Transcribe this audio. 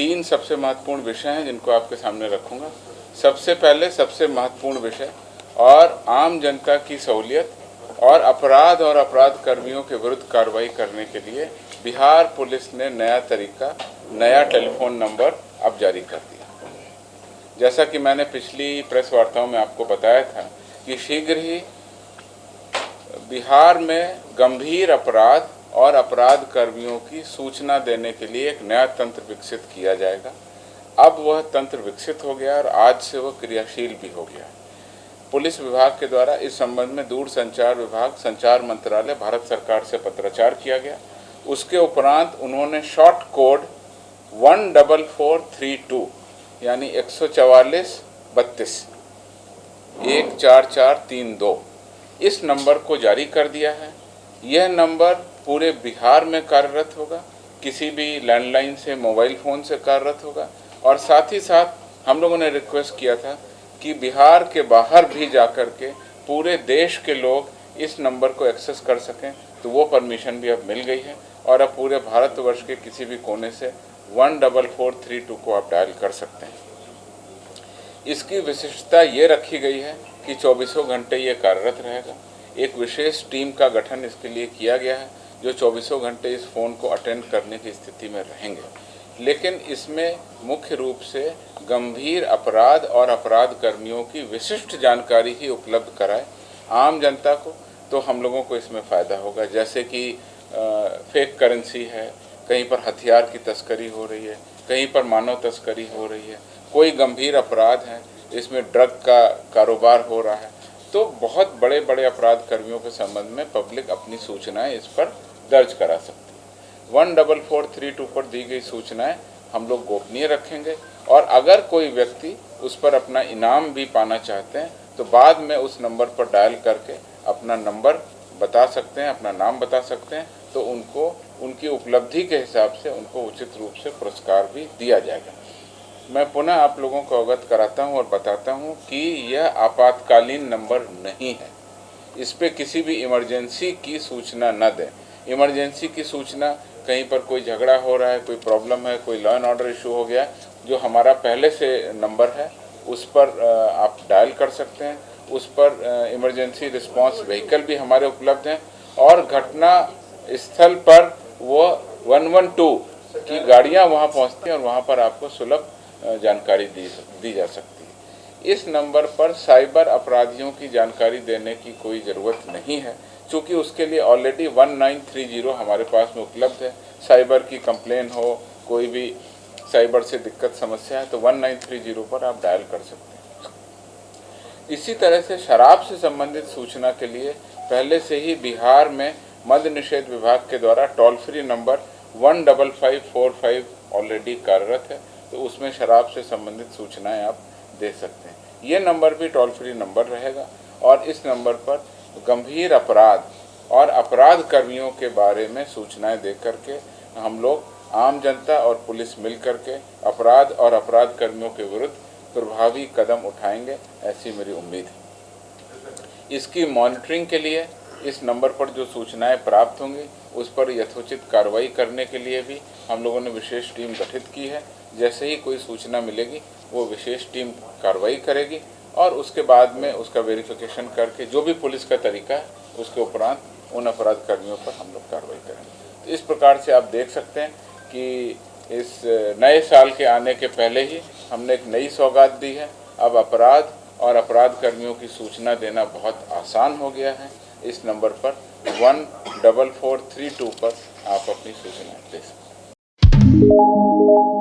तीन सबसे महत्वपूर्ण विषय हैं जिनको आपके सामने रखूंगा। सबसे पहले सबसे महत्वपूर्ण विषय और आम जनता की सहूलियत और अपराध और अपराध कर्मियों के विरुद्ध कार्रवाई करने के लिए बिहार पुलिस ने नया तरीका, नया टेलीफोन नंबर अब जारी कर दिया। जैसा कि मैंने पिछली प्रेस वार्ताओं में आपको बताया था कि शीघ्र ही बिहार में गंभीर अपराध और अपराध कर्मियों की सूचना देने के लिए एक नया तंत्र विकसित किया जाएगा। अब वह तंत्र विकसित हो गया और आज से वह क्रियाशील भी हो गया। पुलिस विभाग के द्वारा इस संबंध में दूरसंचार विभाग, संचार मंत्रालय, भारत सरकार से पत्राचार किया गया। उसके उपरांत उन्होंने शॉर्ट कोड 14432 यानी 14432 14432 इस नंबर को जारी कर दिया है। यह नंबर पूरे बिहार में कार्यरत होगा, किसी भी लैंडलाइन से, मोबाइल फ़ोन से कार्यरत होगा। और साथ ही साथ हम लोगों ने रिक्वेस्ट किया था कि बिहार के बाहर भी जाकर के पूरे देश के लोग इस नंबर को एक्सेस कर सकें, तो वो परमिशन भी अब मिल गई है और अब पूरे भारतवर्ष के किसी भी कोने से 14432 को आप डायल कर सकते हैं। इसकी विशिष्टता ये रखी गई है कि 24 घंटे ये कार्यरत रहेगा। एक विशेष टीम का गठन इसके लिए किया गया है जो 24 घंटे इस फ़ोन को अटेंड करने की स्थिति में रहेंगे। लेकिन इसमें मुख्य रूप से गंभीर अपराध और अपराध कर्मियों की विशिष्ट जानकारी ही उपलब्ध कराए आम जनता को, तो हम लोगों को इसमें फ़ायदा होगा। जैसे कि फेक करेंसी है, कहीं पर हथियार की तस्करी हो रही है, कहीं पर मानव तस्करी हो रही है, कोई गंभीर अपराध है, इसमें ड्रग का कारोबार हो रहा है, तो बहुत बड़े बड़े अपराध कर्मियों के संबंध में पब्लिक अपनी सूचनाएं इस पर दर्ज करा सकती है। 14432 पर दी गई सूचनाएं हम लोग गोपनीय रखेंगे और अगर कोई व्यक्ति उस पर अपना इनाम भी पाना चाहते हैं तो बाद में उस नंबर पर डायल करके अपना नंबर बता सकते हैं, अपना नाम बता सकते हैं, तो उनको उनकी उपलब्धि के हिसाब से उनको उचित रूप से पुरस्कार भी दिया जाएगा। मैं पुनः आप लोगों को अवगत कराता हूं और बताता हूं कि यह आपातकालीन नंबर नहीं है। इस पे किसी भी इमरजेंसी की सूचना न दें। इमरजेंसी की सूचना कहीं पर कोई झगड़ा हो रहा है, कोई प्रॉब्लम है, कोई लॉ एंड ऑर्डर इशू हो गया, जो हमारा पहले से नंबर है उस पर आप डायल कर सकते हैं। उस पर इमरजेंसी रिस्पांस व्हीकल भी हमारे उपलब्ध हैं और घटना स्थल पर वो 112 की गाड़ियां वहां पहुंचती हैं और वहां पर आपको सुलभ जानकारी दी जा सकती है। इस नंबर पर साइबर अपराधियों की जानकारी देने की कोई ज़रूरत नहीं है, क्योंकि उसके लिए ऑलरेडी 1930 हमारे पास में उपलब्ध है। साइबर की कंप्लेन हो, कोई भी साइबर से दिक्कत समस्या है, तो 1930 पर आप डायल कर सकते हैं। इसी तरह से शराब से संबंधित सूचना के लिए पहले से ही बिहार में मद्य निषेध विभाग के द्वारा टोल फ्री नंबर 15545 ऑलरेडी कार्यरत है, तो उसमें शराब से संबंधित सूचनाएं आप दे सकते हैं। ये नंबर भी टोल फ्री नंबर रहेगा और इस नंबर पर गंभीर अपराध और अपराध कर्मियों के बारे में सूचनाएं दे करके हम लोग आम जनता और पुलिस मिल करके अपराध और अपराध कर्मियों के विरुद्ध प्रभावी कदम उठाएंगे, ऐसी मेरी उम्मीद है। इसकी मॉनिटरिंग के लिए इस नंबर पर जो सूचनाएं प्राप्त होंगी उस पर यथोचित कार्रवाई करने के लिए भी हम लोगों ने विशेष टीम गठित की है। जैसे ही कोई सूचना मिलेगी वो विशेष टीम कार्रवाई करेगी और उसके बाद में उसका वेरिफिकेशन करके जो भी पुलिस का तरीका है उसके उपरांत उन अपराध कर्मियों पर हम लोग कार्रवाई करेंगे। तो इस प्रकार से आप देख सकते हैं कि इस नए साल के आने के पहले ही हमने एक नई सौगात दी है। अब अपराध और अपराध कर्मियों की सूचना देना बहुत आसान हो गया है। इस नंबर पर 14432 पर आप अपनी सूचना दे सकते हैं।